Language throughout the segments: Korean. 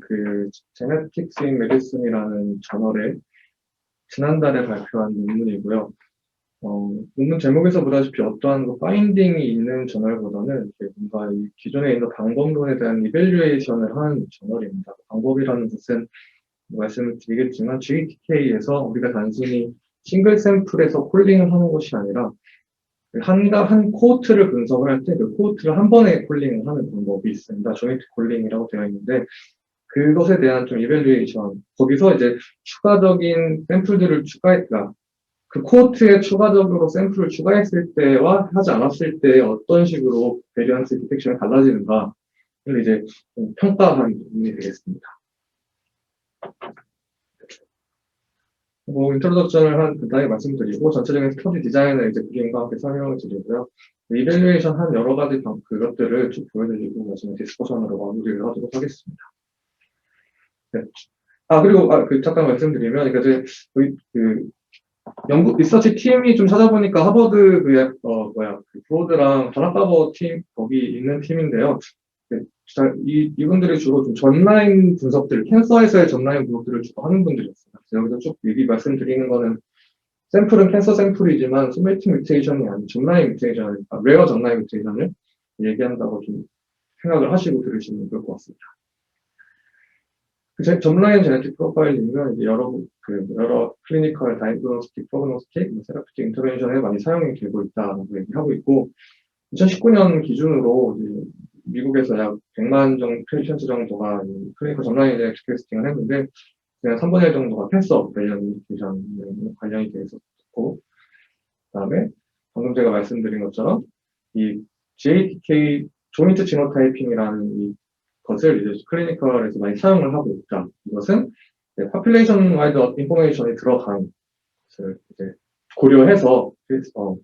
그 Genetics in Medicine이라는 저널에 지난달에 발표한 논문이고요. 논문 제목에서 보다시피 어떠한 파인딩이 있는 저널보다는 뭔가 이 기존에 있는 방법론에 대한 이밸류에이션을 하는 저널입니다. 방법이라는 것은 말씀을 드리겠지만 GTK에서 우리가 단순히 싱글 샘플에서 콜링을 하는 것이 아니라 한 코호트를 분석을 할 때 그 코호트를 한 번에 콜링을 하는 방법이 있습니다. 조인트 콜링이라고 되어 있는데 그것에 대한 좀 이밸류에이션, 거기서 이제 추가적인 샘플들을 추가했다. 그 코호트에 추가적으로 샘플을 추가했을 때와 하지 않았을 때 어떤 식으로 베리언스 디텍션이 달라지는가를 이제 평가한 부분이 되겠습니다. 인트로덕션을 한 간단히 말씀드리고 전체적인 스터디 디자인을 이제 그림과 함께 설명을 드리고요. 이밸류에이션 한 여러 가지 그것들을 쭉 보여드리고 나중에 디스커션으로 마무리를 하도록 하겠습니다. 네. 그리고 잠깐 말씀드리면 영국 리서치 팀이 좀 찾아보니까 하버드 브로드랑 다나파버 팀 거기 있는 팀인데요. 이분들이 주로 좀 전라인 분석들, 캔서에서의 전라인 분석들을 주로 하는 분들이었어요. 여기서 쭉 미리 말씀드리는 거는 샘플은 캔서 샘플이지만 소매틱 뮤테이션이 아닌 전라인 뮤테이션, 레어 전라인 뮤테이션을 얘기한다고 좀 생각을 하시고 들으시면 좋을 것 같습니다. 전라인 제네틱 프로파일링은 여러 클리니컬 다이그노스틱, 프로그노스틱, 세라피틱 인터벤션에 많이 사용이 되고 있다고 얘기하고 있고, 2019년 기준으로 미국에서 약 100만 정도 페이션트 정도가 클리니컬 전라인 제네틱 테스팅을 했는데, 그냥 3분의 1 정도가 캔서 관련이 돼 있었고, 그 다음에 방금 제가 말씀드린 것처럼 이 GATK 조인트 지노타이핑이라는 이 것을 이제 클리니컬에서 많이 사용을 하고 있다. 이것은 파퓰레이션 와이드 인포메이션이 들어간 것을 이제 고려해서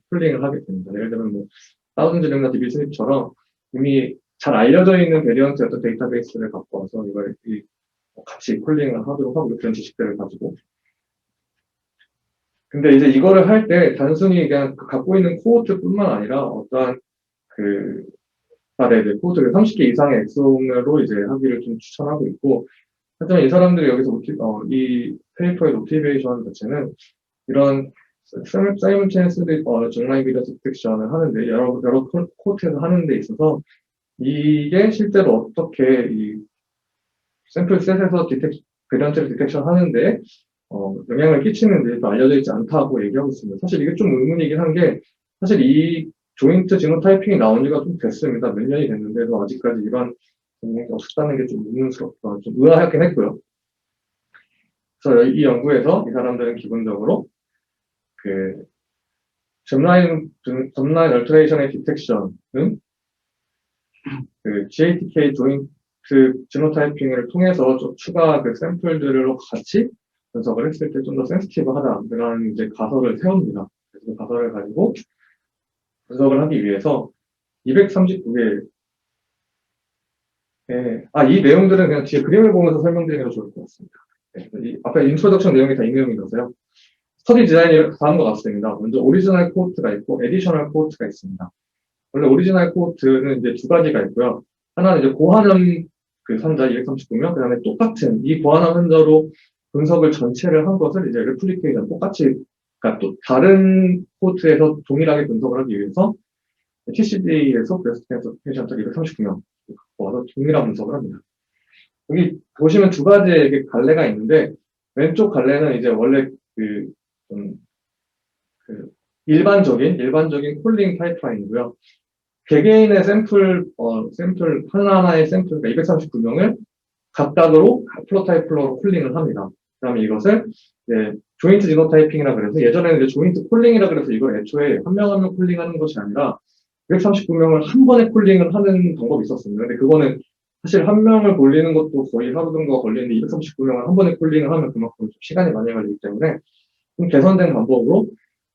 폴링을 하게 됩니다. 예를 들면 사우전즈랭과 디비스닙처럼 이미 잘 알려져 있는 베리언트 어떤 데이터베이스를 갖고 와서 이걸 같이 폴링을 하도록 하고 그런 지식들을 가지고. 근데 이제 이거를 할 때 단순히 그냥 갖고 있는 코호트뿐만 아니라 어떠한 코호트를 30개 이상의 엑송으로 이제 하기를 좀 추천하고 있고, 하지만 이 사람들이 여기서 이 페이퍼의 모티베이션 자체는 이런 사이먼체스 전라인 비디오 디텍션을 하는데 여러 코호트에서 하는 데 있어서 이게 실제로 어떻게 이 샘플 셋에서 베리언트를 디텍션 하는데 영향을 끼치는지 알려져 있지 않다고 얘기하고 있습니다. 사실 이게 좀 의문이긴 한 게 사실 이 조인트 지노타이핑이 나온 지가 좀 됐습니다. 몇 년이 됐는데도 아직까지 이런 전공이 없었다는 게 좀 의문스럽다, 좀 의아하긴 했고요. 그래서 이 연구에서 이 사람들은 기본적으로 잼라인 얼터레이션의 디텍션은 GATK 조인트 지노타이핑을 통해서 좀 추가 샘플들로 같이 분석을 했을 때 좀 더 센시티브하다라는 이제 가설을 세웁니다. 그래서 그 가설을 가지고 분석을 하기 위해서 239개 이 내용들은 그냥 뒤에 그림을 보면서 설명드리는 게 좋을 것 같습니다. 앞에 인트로덕션 내용이 다 이 내용이라서요. 스터디 디자인이 다음과 같습니다. 먼저 오리지널 코호트가 있고 에디셔널 코호트가 있습니다. 원래 오리지널 코호트는 이제 두 가지가 있고요. 하나는 이제 고환염 환자 239명, 그 다음에 똑같은 이 고환염 환자로 분석을 전체를 한 것을 이제 레플리케이션 똑같이, 그러니까 또 다른 코호트에서 동일하게 분석을 하기 위해서 TCD에서 브레스트 캔서 페이션트 239명 와서 동일한 분석을 합니다. 여기 보시면 두 가지의 갈래가 있는데 왼쪽 갈래는 이제 원래 일반적인 콜링 파이프라인이고요. 개개인의 샘플 하나하나의 샘플, 그러니까 239명을 각각으로 플로타이플러로 콜링을 합니다. 그 다음에 이것을 조인트 지노타이핑이라 그래서 예전에는 이제 조인트 콜링이라 그래서 이걸 애초에 한 명 한 명 콜링하는 것이 아니라 239명을 한 번에 콜링을 하는 방법이 있었습니다. 근데 그거는 사실 한 명을 돌리는 것도 거의 하루 정도가 걸리는데 239명을 한 번에 콜링을 하면 그만큼 좀 시간이 많이 걸리기 때문에 좀 개선된 방법으로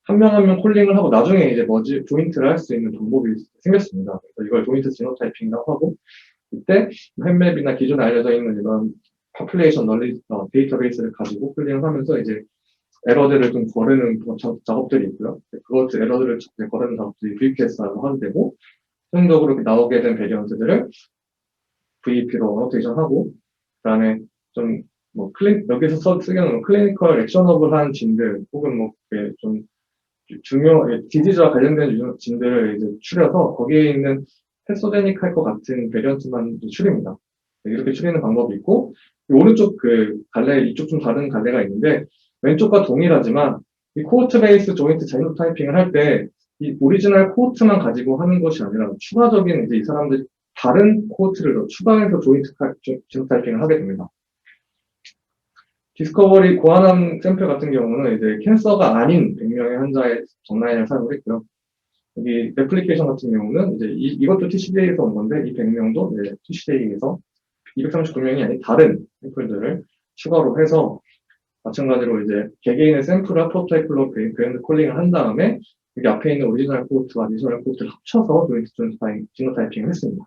한 명 한 명 콜링을 하고 나중에 이제 조인트를 할 수 있는 방법이 생겼습니다. 그래서 이걸 조인트 지노타이핑이라고 하고 이때 햄맵이나 기존에 알려져 있는 이런 파퓰레이션 데이터베이스를 가지고 콜링을 하면서 이제 에러들을 좀 거르는 작업들이 있고요. 그것 에러들을 거르는 작업들이 VPS라고 하면 되고, 최종적으로 나오게 된 베리언트들을 VP로 어노테이션하고, 그다음에 좀 뭐 여기서 쓰기는 클리니컬 액셔너블한 진들 혹은 뭐 좀 디지즈와 관련된 진들을 이제 추려서 거기에 있는 패소제닉 할 것 같은 베리언트만 추립니다. 이렇게 추리는 방법이 있고, 오른쪽 이쪽 좀 다른 갈래가 있는데, 왼쪽과 동일하지만, 이 코어트 베이스 조인트 제노타이핑을 할 때, 이 오리지널 코어트만 가지고 하는 것이 아니라, 추가적인 이제 이 사람들이 다른 코어트를 더 추가해서 조인트 제노타이핑을 하게 됩니다. 디스커버리 고환암 샘플 같은 경우는 이제 캔서가 아닌 100명의 환자의 정라인을 사용을 했고요. 여기 애플리케이션 같은 경우는 이제 이것도 TCDA에서 온 건데 이 100명도 TCDA에서 239명이 아닌 다른 샘플들을 추가로 해서 마찬가지로 이제 개개인의 샘플을 프로타입으로 그랜드 콜링을 한 다음에 여기 앞에 있는 오리지널 코드와 디지털 코드를 합쳐서 조인트 지노타이핑을 했습니다.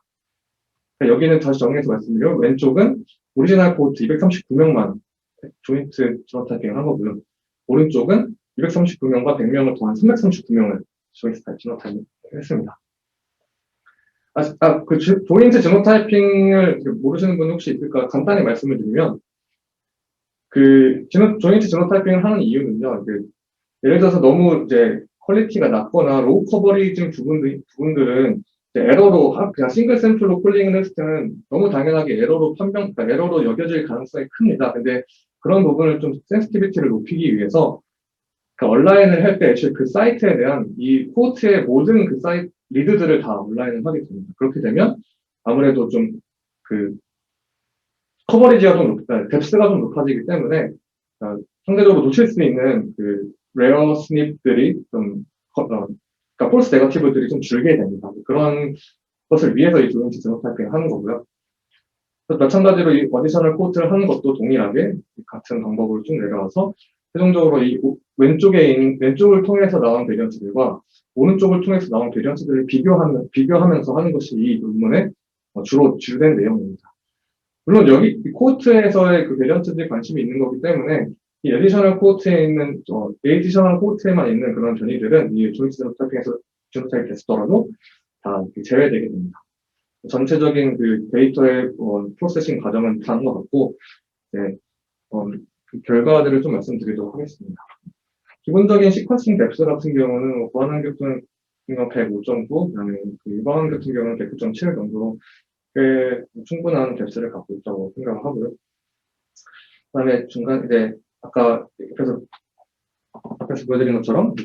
그러니까 여기는 다시 정리해서 말씀드리면 왼쪽은 오리지널 코드 239명만 조인트 지노타이핑을 한 거고요. 오른쪽은 239명과 100명을 더한 339명을 조인트 지노타이핑을 했습니다. 조인트 지노타이핑을 모르시는 분 혹시 있을까? 간단히 말씀을 드리면, 조인트 지노타이핑을 하는 이유는요, 예를 들어서 너무 이제 퀄리티가 낮거나 로우 커버리지 부분들은 에러로, 그냥 싱글 샘플로 콜링을 했을 때는 너무 당연하게 그러니까 에러로 여겨질 가능성이 큽니다. 근데 그런 부분을 좀 센시티비티를 높이기 위해서, 그러니까 온라인을 할 때 애초에 그 사이트에 대한 이 포트의 모든 그 사이트, 리드들을 다 온라인을 하게 됩니다. 그렇게 되면 아무래도 좀 커버리지가 좀 높다, 뎁스가 좀 높아지기 때문에 상대적으로 놓칠 수 있는 레어 스닙들이 그러니까 폴스 네거티브들이 좀 줄게 됩니다. 그런 것을 위해서 이 조인트 지노타이핑을 하는 거고요. 마찬가지로 이 어디셔널 코트를 하는 것도 동일하게 같은 방법으로 쭉 내려와서 최종적으로 왼쪽을 통해서 나온 베리언트들과 오른쪽을 통해서 나온 베리언트들을 비교하면서 하는 것이 이 논문의 주된 내용입니다. 물론 여기 코트에서의 베리언트들이 관심이 있는 거기 때문에 이 에디셔널 코트에 있는 에디셔널 코트에만 있는 그런 변이들은 이 조인트 지노타이핑에서 지노타이핑 됐더라도 다 제외되게 됩니다. 전체적인 데이터의 프로세싱 과정은 다른 것 같고, 네, 결과들을 좀 말씀드리도록 하겠습니다. 기본적인 시퀀싱 뎁스 같은 경우는 고환환경증 105.9, 그다음에 일반 같은 경우는 109.7 정도로 꽤 충분한 뎁스를 갖고 있다고 생각을 하고요. 그다음에 중간 이제 아까 앞에서 보여드린 것처럼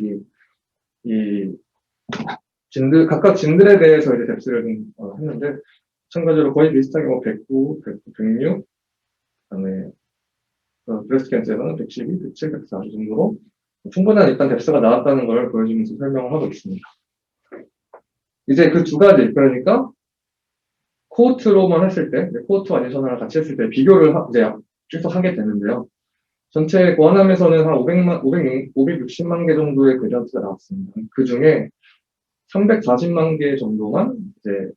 각각 진들에 대해서 이제 뎁스를 좀 했는데, 마찬가지로 거의 비슷하게 109, 106, 그다음에 브레스트 캔서에서는 112, 107, 104 정도로 충분한 일단 뎁스가 나왔다는 걸 보여주면서 설명을 하고 있습니다. 이제 그 두 가지, 그러니까 코어트로만 했을 때, 코어트와 어디셔널을 같이 했을 때 비교를 이제 쭉 하게 되는데요. 전체 고환암에서는 한 560만 개 정도의 베리언트가 나왔습니다. 그 중에 340만 개 정도만 이제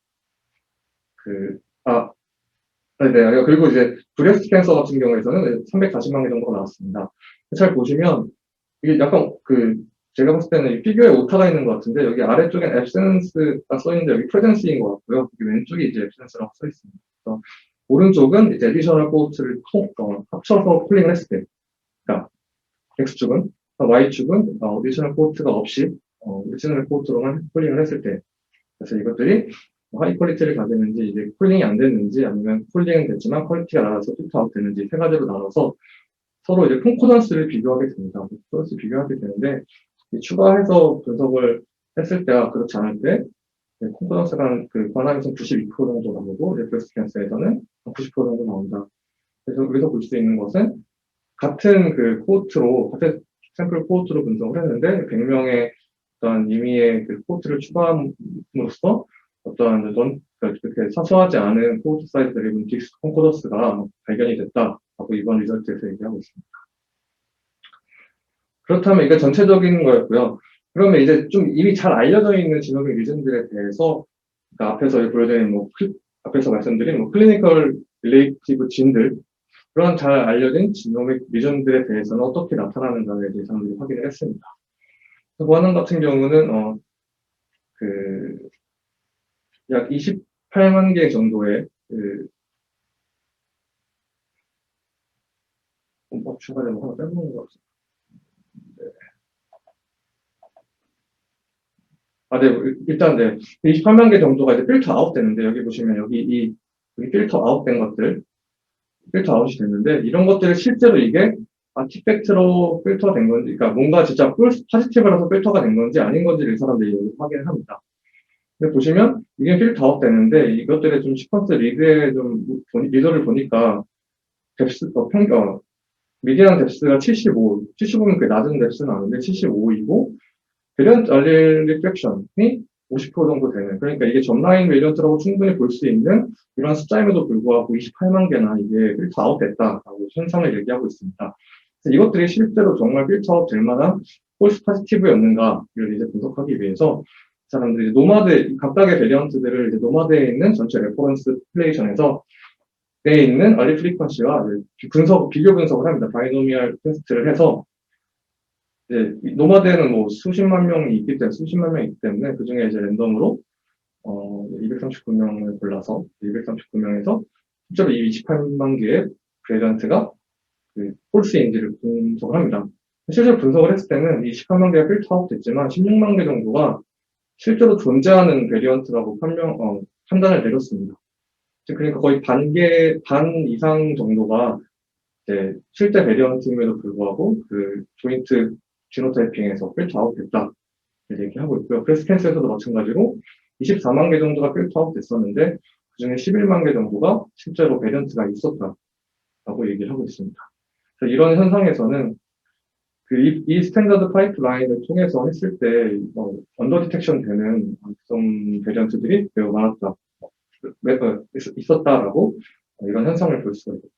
그리고 이제 브레스트 캔서 같은 경우에서는 340만 개 정도가 나왔습니다. 잘 보시면 이게 약간 제가 봤을 때는 이 피규어에 오타가 있는 것 같은데, 여기 아래쪽엔 absence가 써있는데 여기 presence인 것 같고요. 여기 왼쪽이 이제 absence라고 써 있습니다. 그래서 오른쪽은 이제 additional quote를 합쳐서 콜링을 했을 때, 그러니까 X축은, Y축은 additional quote가 없이 original quote로만 콜링을 했을 때, 그래서 이것들이 하이 퀄리티를 가지는지, 이제 쿨링이 안 됐는지, 아니면 쿨링은 됐지만 퀄리티가 나가서 피트아웃 되는지 세 가지로 나눠서 서로 이제 콘코던스를 비교하게 됩니다. 콘코던스 비교하게 되는데, 추가해서 분석을 했을 때와 그렇지 않을 때, 콘코던스가 권함에서는 92% 정도 나오고, 브레스트 캔서에서는 90% 정도 나온다. 그래서 여기서 볼 수 있는 것은 같은 같은 샘플 코호트로 분석을 했는데, 100명의 어떤 임의의 코호트를 추가함으로써 어떠한 그렇게 사소하지 않은 코호트 사이즈 드리븐 딕스 콘코던스가 발견이 됐다라고 이번 리설트에서 얘기하고 있습니다. 그렇다면 이게 전체적인 거였고요. 그러면 이제 좀 이미 잘 알려져 있는 지노믹 리전들에 대해서, 그러니까 앞에서 보여드린 앞에서 말씀드린 클리니컬 릴레이티브 진들, 그런 잘 알려진 지노믹 리전들에 대해서는 어떻게 나타나는가에 대해서 사람들이 확인을 했습니다. 고환암 같은 경우는 약 28만 개 정도의 추가되면 하나 빼먹는 것 같습니다. 네, 일단, 네. 28만 개 정도가 이제 필터 아웃 되는데, 여기 보시면 여기 필터 아웃 된 것들, 필터 아웃이 됐는데, 이런 것들을 실제로 이게 아티팩트로 필터 된 건지, 그러니까 뭔가 진짜 포지티브라서 필터가 된 건지 아닌 건지를 이 사람들이 여기 확인을 합니다. 근데 보시면, 이게 필터 아웃 되는데, 이것들의 좀 시퀀스 리드에 리더를 보니까, 뎁스, 미디안 뎁스가 75면 꽤 낮은 뎁스는 아닌데 75이고, 베리언트 알릴 리플렉션이 50% 정도 되는, 그러니까 이게 점라인 베리언트라고 충분히 볼 수 있는 이런 숫자임에도 불구하고 28만 개나 이게 필터 아웃 됐다라고 현상을 얘기하고 있습니다. 그래서 이것들이 실제로 정말 필터 아웃 될 만한 폴스 포지티브였는가를 이제 분석하기 위해서 사람들이 각각의 베리언트들을 이제 노마드에 있는 전체 레퍼런스 플레이션에서 에 있는 알리 프리퀀시와 비교 분석을 합니다. 바이노미얼 테스트를 해서 이제 노마드에는 뭐 수십만 명이 있기 때문에 그 중에 이제 랜덤으로 239명을 골라서 239명에서 실제로 이 28만 개의 베리언트가 폴스인지를 분석을 합니다. 실제로 분석을 했을 때는 이 18만 개가 필터 아웃 됐지만 16만 개 정도가 실제로 존재하는 베리언트라고 판단을 내렸습니다. 그러니까 거의 반 이상 정도가 이제 실제 베리언트임에도 불구하고 그 조인트 지노타이핑에서 필터 아웃 됐다 얘기하고 있고요. 브레스트캔서에서도 마찬가지로 24만 개 정도가 필터 아웃 됐었는데 그중에 11만 개 정도가 실제로 베리언트가 있었다라고 얘기를 하고 있습니다. 그래서 이런 현상에서는 이 스탠다드 파이프라인을 통해서 했을 때 언더 디텍션 되는 악성 베리언트들이 매우 많았다. 있었다라고 이런 현상을 볼 수가 있습니다.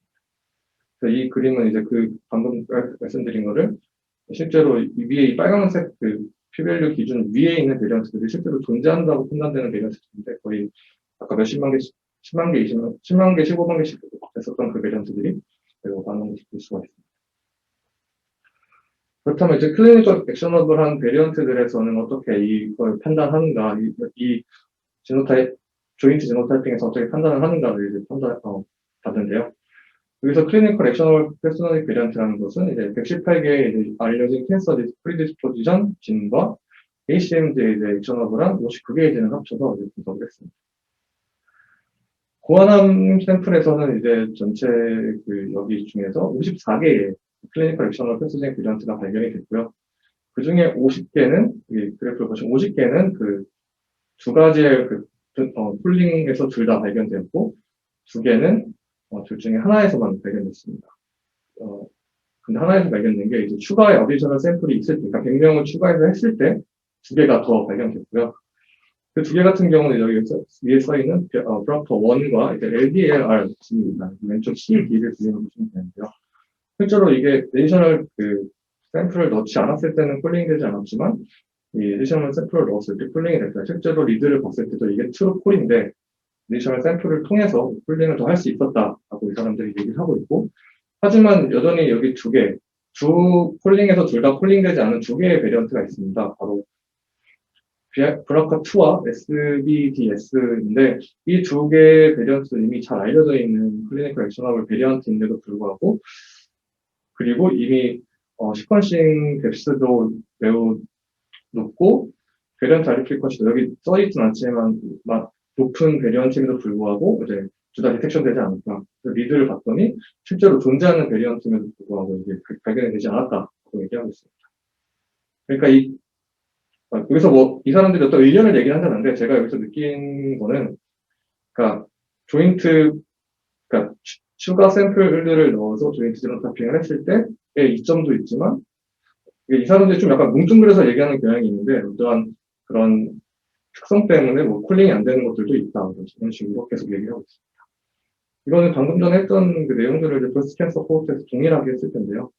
이 그림은 이제 방금 말씀드린 거를 실제로 위에 이 빨간색 P-value 기준 위에 있는 베리언트들이 실제로 존재한다고 판단되는 베리언트들인데 거의 아까 몇십만 개, 10만 개, 10만 개, 15만 개씩 됐었던 그 베리언트들이 매우 많은 것을 볼 수가 있습니다. 그렇다면 이제 클리니컬 액셔너블한 베리언트들에서는 어떻게 이걸 판단하는가, 이 조인트 지노타이핑에서 어떻게 판단을 하는가를 이제 받는데요. 여기서 클리니컬 액셔너블 퍼스널 베리언트라는 것은 이제 118개의 알려진 캔서 프리디스포지션 진과 ACMD의 이제 액셔너블한 59개의 진을 합쳐서 이제 분석을 했습니다. 고안함 샘플에서는 이제 전체 여기 중에서 54개의 클리니컬 액셔너블 퍼스널 베리언트가 발견이 됐고요. 그 중에 50개는, 그래프를 보시면 50개는 두 가지의 폴링에서 둘 다 발견되었고, 2개는 둘 중에 하나에서만 발견됐습니다. 근데 하나에서 발견된 게 이제 추가의 어디셔널 샘플이 있을 때, 그러니까 100명을 추가해서 했을 때 2개가 더 발견됐고요. 그 2개 같은 경우는 여기 위에 써있는 브라터 1과 이제 LDLR 입니다. 왼쪽 CD를 그림을 보시면 되는데요. 실제로 이게 내셔널 샘플을 넣지 않았을 때는 폴링이 되지 않았지만, 이 내셔널 샘플을 넣었을 때 폴링이 됐다. 실제로 리드를 봤을 때도 이게 트루 폴인데, 내셔널 샘플을 통해서 폴링을 더 할 수 있었다라고 이 사람들이 얘기를 하고 있고, 하지만 여전히 여기 폴링에서 둘 다 폴링되지 않은 2개의 베리언트가 있습니다. 바로 브라카2와 SBDS인데, 이 2개의 베리언트는 이미 잘 알려져 있는 클리니컬 액셔너블 베리언트인데도 불구하고, 그리고 이미 시퀀싱 뎁스도 매우 높고, 베리언트 알리 프리퀀시도 여기 써있진 않지만 높은 베리언트임에도 불구하고 이제 둘 다 디텍션 되지 않았다. 리드를 봤더니 실제로 존재하는 베리언트임에도 불구하고 이게 발견이 되지 않았다고 얘기하고 있습니다. 그러니까 여기서 이 사람들이 어떤 의견을 얘기한다는데, 제가 여기서 느낀 거는, 그러니까 그러니까 추가 샘플들을 넣어서 조인트 지노타핑을 했을 때의 이점도 있지만, 이 사람들이 좀 약간 뭉뚱그려서 얘기하는 경향이 있는데, 어떠한 그런 특성 때문에 콜링이 안 되는 것들도 있다. 이런 식으로 계속 얘기하고 있습니다. 이거는 방금 전에 했던 그 내용들을 이제 브레스트 캔서 코호트에서 동일하게 했을 텐데요.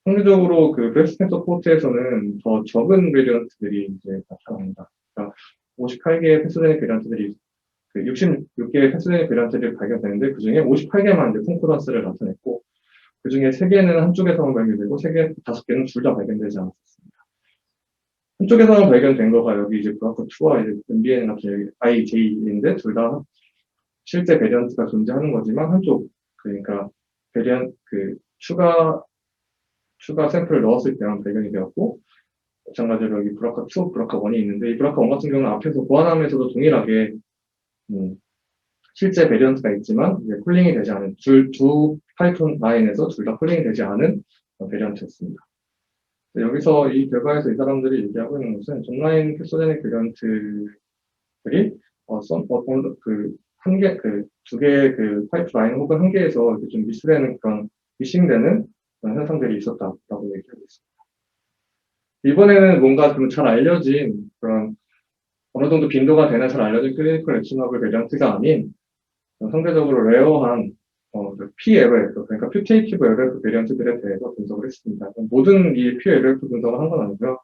상대적으로 브레스트 캔서 코호트에서는 더 적은 베리언트들이 이제 나타납니다. 그러니까 58개의 패스제닉 베리언트들이 66개의 패스제닉 베리언트들이 발견되는데, 그 중에 58개만 이제 콘코던스를 나타냈고, 그 중에 3개는 한쪽에서만 발견되고, 5개는 둘 다 발견되지 않았습니다. 한쪽에서만 발견된 거가 여기 이제 브라커2와 이제 MBN 같은 IJ인데, 둘 다 실제 베리언트가 존재하는 거지만, 그러니까 추가 샘플을 넣었을 때만 발견이 되었고, 마찬가지로 여기 브라카2, 브라카1이 있는데, 이 브라카1 같은 경우는 앞에서 보완함에서도 동일하게, 실제 베리언트가 있지만, 이제 쿨링이 되지 않은, 두 파이썬 라인에서 둘 다 쿨링이 되지 않은 베리언트였습니다. 여기서 이 결과에서 이 사람들이 얘기하고 있는 것은, 온라인 캡소제닉 베리언트들이, 두 개의 파이프라인 혹은 한 개에서 좀 미싱되는 그런 현상들이 있었다라고 얘기하고 있습니다. 이번에는 뭔가 좀 잘 알려진 그런 어느 정도 빈도가 되는 잘 알려진 클리니컬 액션able 베리언트가 아닌 상대적으로 레어한 PLF, 그러니까 퓨테이티브 LF 베리언트들에 대해서 분석을 했습니다. 모든 이 PLF 분석을 한 건 아니고요.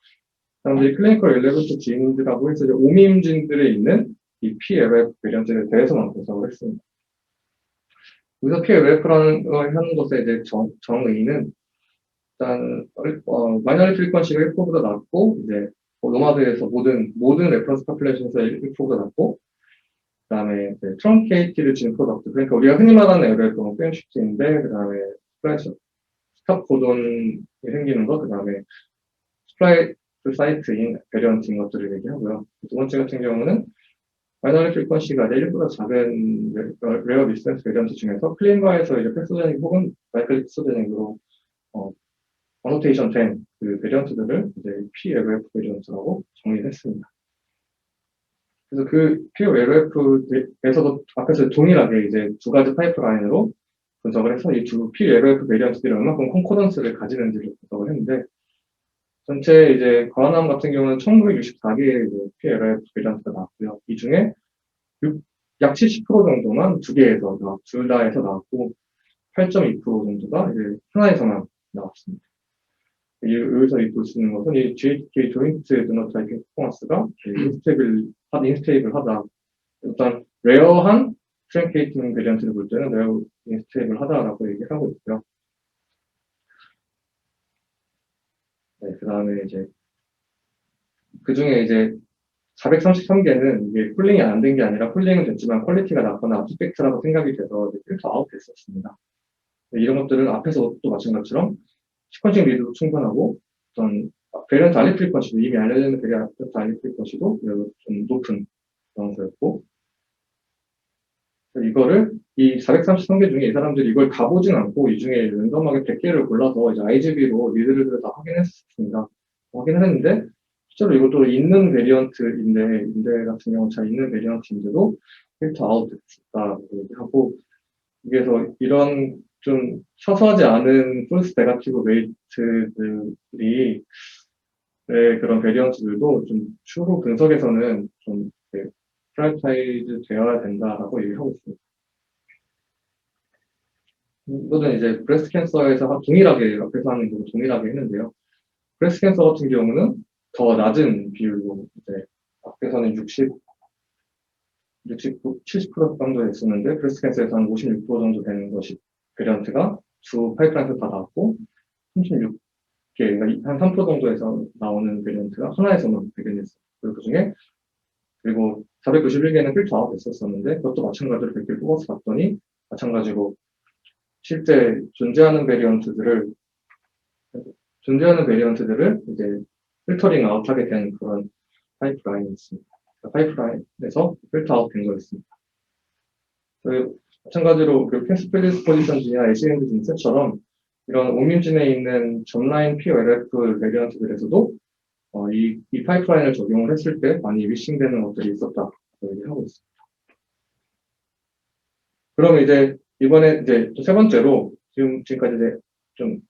사람들이 클리니컬 엘레먼트 지인들하고 해서 오미임진들에 있는 이 PLF 베리언트에 대해서만 분석을 했습니다. 여기서 PLF라는 걸 하는 것의 이제 정의는 일단 마이너리티 프리퀀시가 1%보다 낮고 이제 노마드에서 모든 레퍼런스 파퓰레이션에서 1%보다 낮고 그다음에 트렁케이티드 진 프로덕트, 그러니까 우리가 흔히 말하는 LLF는 프렌시프트인데 그다음에 스탑 코돈이 생기는 것, 그다음에 스프라이트 사이트인 베리언트인 것들을 얘기하고요. 두 번째 같은 경우는 마이너리티 프리퀀시가 1보다 작은 레어 디스턴스 베리언트 중에서 클린바에서 이제 팩소제닉 혹은 마이클 팩소제닉으로 어노테이션 된 그 베리언트들을 이제 PLF 베리언트라고 정의했습니다. 그래서 그 PLF에서도 앞에서 동일하게 이제 두 가지 파이프라인으로 분석을 해서 이 두 PLF 베리언트들이 얼마큼 콘코던스를 가지는지를 분석을 했는데, 전체 이제 과안함 같은 경우는 1964개의 PLF 베리언트가 나왔고요. 이 중에 약 70% 정도만 두 개에서 둘 다에서 나왔고 8.2% 정도가 이제 하나에서만 나왔습니다. 여기서 볼 수 있는 것은 이 JK 조인트 드너 타이핑 퍼포먼스가 인스테이블하다. 일단 레어한 트랭케이팅 베리언트를 볼 때는 레어 인스테이블하다라고 얘기를 하고 있고요. 네, 그 다음에 이제 그 중에 이제 433개는 이게 쿨링이 안 된 게 아니라 쿨링은 됐지만 퀄리티가 낮거나 아티팩트라고 생각이 돼서 필터 아웃 됐었습니다. 이런 것들은 앞에서 또 마찬가지처럼 시퀀싱 리드도 충분하고 어떤 베리언트 알리 프리퀀시도 이미 알려진 베리언트 알리 프리퀀시도 좀 높은 경우였고, 이거를 이 433개 중에 이 사람들이 이걸 다 보진 않고 이 중에 랜덤하게 100개를 골라서 이제 IGB로 리드를 다 확인했습니다. 확인을 했는데 실제로 이것도 있는 베리언트인데 인데 같은 경우 잘 있는 베리언트인데도 필터 아웃 됐다고 얘기하고, 그래서 이런 좀 사소하지 않은 폴스 네거티브 웨이트들이 그런 베리언트들도 좀 추후 분석에서는 좀 프라이타이즈 되어야 된다라고 얘기하고 있습니다. 이거는 이제 브레스트 캔서에서 동일하게 앞에서 하는 거 동일하게 했는데요. 브레스트 캔서 같은 경우는 더 낮은 비율로 이제 앞에서는 70% 정도 됐었는데 브레스트 캔서에서 한 56% 정도 되는 것이 베리언트가 주 파이프라인에서 다 나왔고 36개, 한 3% 정도에서 나오는 베리언트가 하나에서만 발견됐어요. 그리고 491개는 필터 아웃 됐었는데 그것도 마찬가지로 100개 뽑아서 봤더니 마찬가지로 실제 존재하는 베리언트들을 이제 필터링 아웃하게 된 그런 파이프라인이 있습니다. 파이프라인에서 필터 아웃 된 거였습니다. 마찬가지로 그 패스 프리디스포지션이나 ACND 등처럼 이런 오뮨진에 있는 전라인 PLF 베리언트들에서도 이 파이프라인을 적용을 했을 때 많이 미싱되는 것들이 있었다고 얘기하고 있습니다. 그럼 이제 이번에 이제 세 번째로 지금까지 이제 좀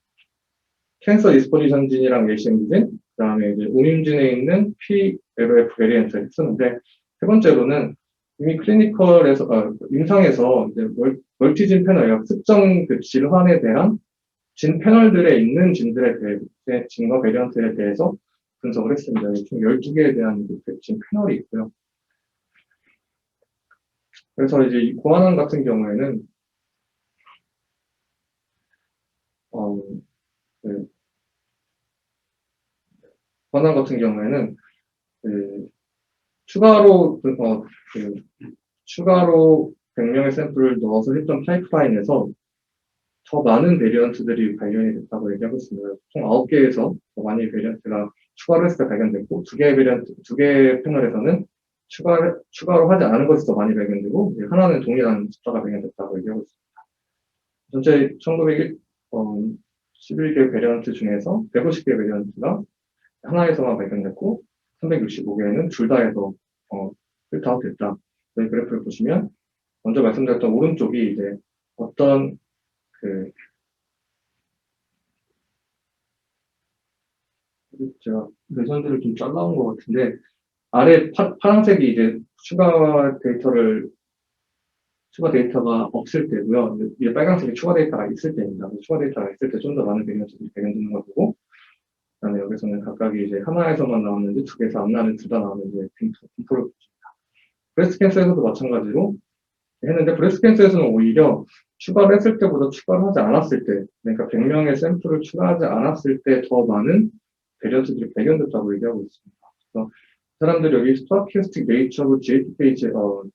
캔서 디스포지션진이랑 ACND진, 그다음에 이제 오뮨진에 있는 PLF 베리언트를 했었는데, 세 번째로는 이미 클리니컬에서 임상에서 이제 멀티진 패널, 특정 그 질환에 대한 진 패널들에 있는 진들에 대해 진과 베리언트에 대해서 분석을 했습니다. 총 12개에 대한 진 패널이 있고요. 그래서 이제 이 고안원 같은 경우에는 고안원 같은 경우에는 추가로 100명의 샘플을 넣어서 했던 파이프라인에서 더 많은 베리언트들이 발견이 됐다고 얘기하고 있습니다. 총 9개에서 더 많이 베리언트가 추가로 했을 때 발견됐고, 2개의 베리언트, 2개의 패널에서는 추가로 하지 않은 것이 더 많이 발견되고, 하나는 동일한 숫자가 발견됐다고 얘기하고 있습니다. 전체 11개 베리언트 중에서 150개 베리언트가 하나에서만 발견됐고, 365개는 둘 다에서 필터아웃 됐다. 이 그래프를 보시면, 먼저 말씀드렸던 오른쪽이 이제 어떤 제가 레전드를 좀 잘라온 것 같은데, 아래 파란색이 이제 추가 데이터가 없을 때고요. 이제 빨간색이 추가 데이터가 있을 때입니다. 추가 데이터가 있을 때 좀 더 많은 베리언트들이 발견되는 걸 보고, 그다음에 여기서는 각각이 이제 하나에서만 나왔는지 두 개에서 안 나왔는지 둘 다 나왔는지 분포를 보십니다. 브레스트 캔서에서도 마찬가지로 했는데, 브레스트 캔서에서는 오히려 추가를 했을 때보다 추가를 하지 않았을 때, 그러니까 100명의 샘플을 추가하지 않았을 때 더 많은 베리언트들이 발견됐다고 얘기하고 있습니다. 그래서 사람들이 여기 스토캐스틱 네이처 오브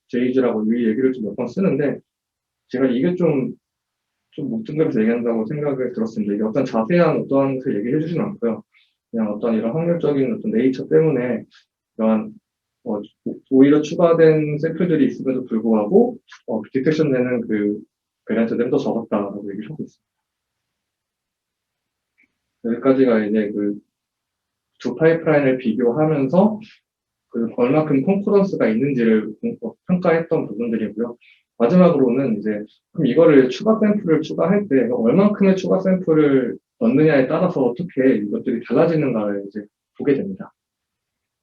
JG라고 이 얘기를 좀 몇 번 쓰는데, 제가 이게 좀 뭉뚱그려서 얘기한다고 생각을 들었습니다. 이게 어떤 자세한 어떠한 것을 얘기해 주진 않고요. 그냥 어떤 이런 확률적인 어떤 네이처 때문에 이러한 오히려 추가된 샘플들이 있음에도 불구하고 디텍션 되는 그 베리언트들은 더 적었다라고 얘기를 하고 있습니다. 여기까지가 이제 그 두 파이프라인을 비교하면서 얼마큼 콘커런스가 있는지를 평가했던 부분들이고요. 마지막으로는 이제 그럼 이거를 추가 샘플을 추가할 때 얼만큼의 추가 샘플을 넣느냐에 따라서 어떻게 이것들이 달라지는가를 이제 보게 됩니다.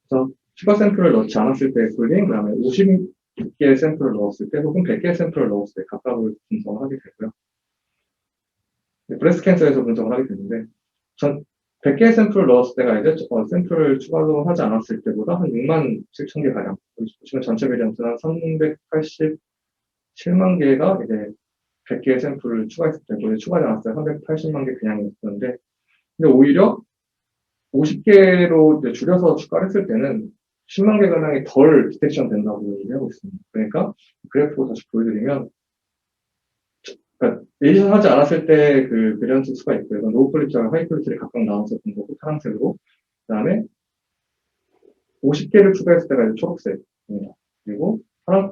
그래서 추가 샘플을 넣지 않았을 때 폴링, 그다음에 50개의 샘플을 넣었을 때 혹은 100개의 샘플을 넣었을 때 각각을 분석을 하게 되고요. 브레스트 캔서에서 분석을 하게 되는데 100개의 샘플을 넣었을 때가 이제 샘플을 추가로 하지 않았을 때보다 한 6만 7천 개 가량. 보시면 전체 베리언트는 한 387만 개가 이제 100개의 샘플을 추가했을 때, 추가하지 않았을 때 380만 개 그냥 있었는데, 근데 오히려 50개로 이제 줄여서 추가를 했을 때는 10만 개 가량이 덜 디텍션 된다고 얘기하고 있습니다. 그러니까 그래프로 다시 보여드리면, 그러니까 에디션 하지 않았을 때 그 베리언트 수가 있고요. 로우 퀄리티와 하이 퀄리티를 각각 나눠서 본 거고, 파란색으로. 그 다음에 50개를 추가했을 때가 이제 초록색입니다. 그리고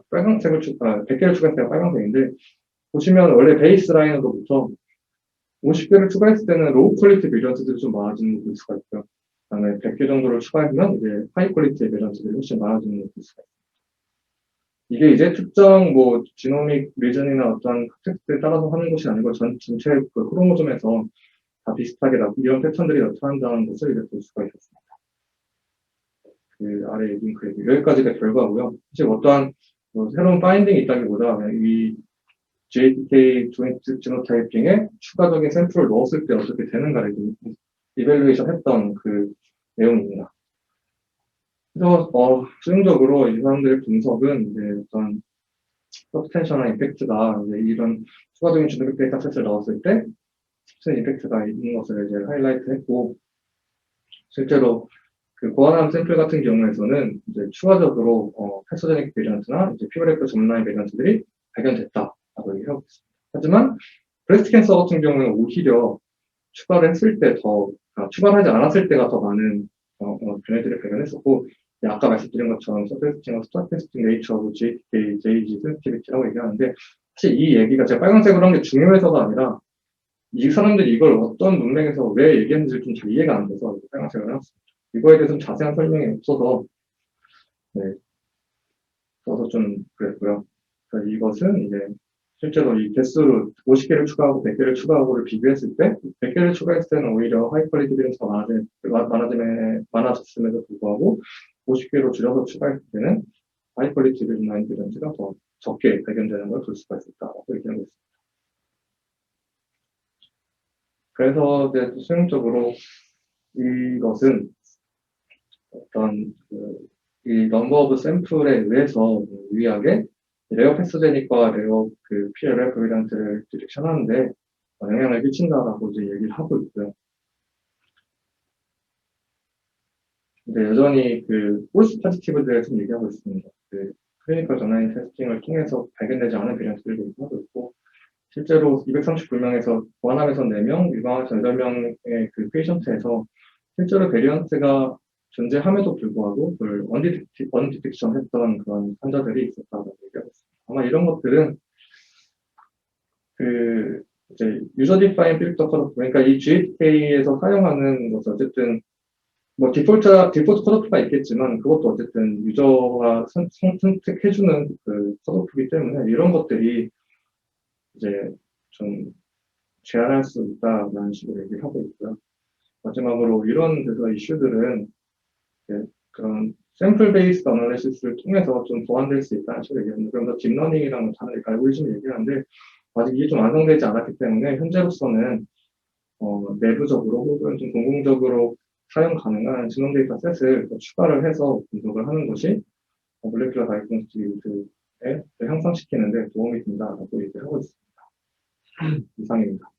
빨간색을 100개를 추가했을 때가 빨간색인데, 보시면 원래 베이스 라인으로부터 50개를 추가했을 때는 로우 퀄리티 베리언트들이 좀 많아지는 걸 볼 수가 있고요. 그 다음에 100개 정도를 추가하면 이제 하이 퀄리티 베리언트들이 훨씬 많아지는 걸 볼 수가 있습니다. 이게 이제 특정 지노믹 리전이나 어떤 텍스트에 따라서 하는 것이 아니고 전체 그 크로모즘에서 다 비슷하게 이런 패턴들이 나타난다는 것을 이제 볼 수가 있었습니다. 그 아래 링크에 여기까지가 결과고요. 사실 어떠한 새로운 파인딩이 있다기보다 이 JTK 조인트 지노타이핑에 추가적인 샘플을 넣었을 때 어떻게 되는가를 이벨루에이션 했던 그 내용입니다. 그래서 최종적으로 이 사람들의 분석은 이제 어떤 서브스텐셜한 임팩트가 이제 이런 추가적인 주도력 데이터셋을 넣었을 때 무슨 임팩트가 있는 것을 이제 하이라이트했고, 실제로 그 고안함 샘플 같은 경우에서는 이제 추가적으로 패소제닉 베리언트나 이제 피부레프 점라인 베리언트들이 발견됐다라고 얘기하고 있습니다. 하지만 브레스트 캔서 같은 경우는 오히려 추가를 했을 때 추가를 하지 않았을 때가 더 많은 변이들을 발견했었고, 아까 말씀드린 것처럼 서테스팅과 스타테스팅 네이처 오브 JTK, JG 센시티비티라고 얘기하는데, 사실 이 얘기가 제가 빨간색으로 한 게 중요해서가 아니라 이 사람들이 이걸 어떤 문맥에서 왜 얘기했는지 좀 잘 이해가 안 돼서 빨간색을 해놨습니다. 이거에 대해서는 자세한 설명이 없어서 써서 좀 그랬고요. 그래서 이것은 이제 실제로 이 개수를 50개를 추가하고 100개를 추가하고를 비교했을 때 100개를 추가했을 때는 오히려 하이 퀄리티들이 더 많아졌음에도 불구하고 50개로 줄여서 추가했을 때는 하이 퀄리티 베리언트가 더 적게 발견되는 걸 볼 수가 있었다고 얘기하고 있습니다. 그래서 이제 수용적으로 이것은 어떤 이 넘버 오브 샘플에 의해서 유의하게 레어 패스제닉과 레어 PLL 베리언트를 디렉션하는데 영향을 끼친다라고 이제 얘기를 하고 있고요. 근데 여전히 폴스 포지티브들에 좀 얘기하고 있습니다. 클리니컬 전라인 테스팅을 통해서 발견되지 않은 베리언트들도 하고 있고, 실제로 239명에서 보완함에서 4명, 위반함에서 8명의 그 페이션트에서 실제로 베리언트가 존재함에도 불구하고 그걸 언디텍션 했던 그런 환자들이 있었다고 얘기하고 있습니다. 아마 이런 것들은 그 이제 유저 디파인 필터 컷오프, 그러니까 이 GFK에서 사용하는 것은 어쨌든 뭐 디폴트 컷오프가 있겠지만 그것도 어쨌든 유저가 선택해주는 그 컷오프이기 때문에 이런 것들이 이제 좀 제한할 수 있다라는 식으로 얘기를 하고 있고요. 마지막으로 이런 데서 이슈들은 그런 샘플 베이스드 어널리시스를 통해서 좀 보완될 수 있다는 식으로 얘기합니다. 그럼 더 딥러닝이랑 다른 알고리즘 얘기하는데 아직 이게 좀 완성되지 않았기 때문에 현재로서는 내부적으로 혹은 좀 공공적으로 사용 가능한 지능 데이터 셋을 더 추가를 해서 분석을 하는 것이 몰레큘러 다이그노스틱을 향상시키는 데 도움이 된다라고 얘기를 하고 있습니다. 이상입니다.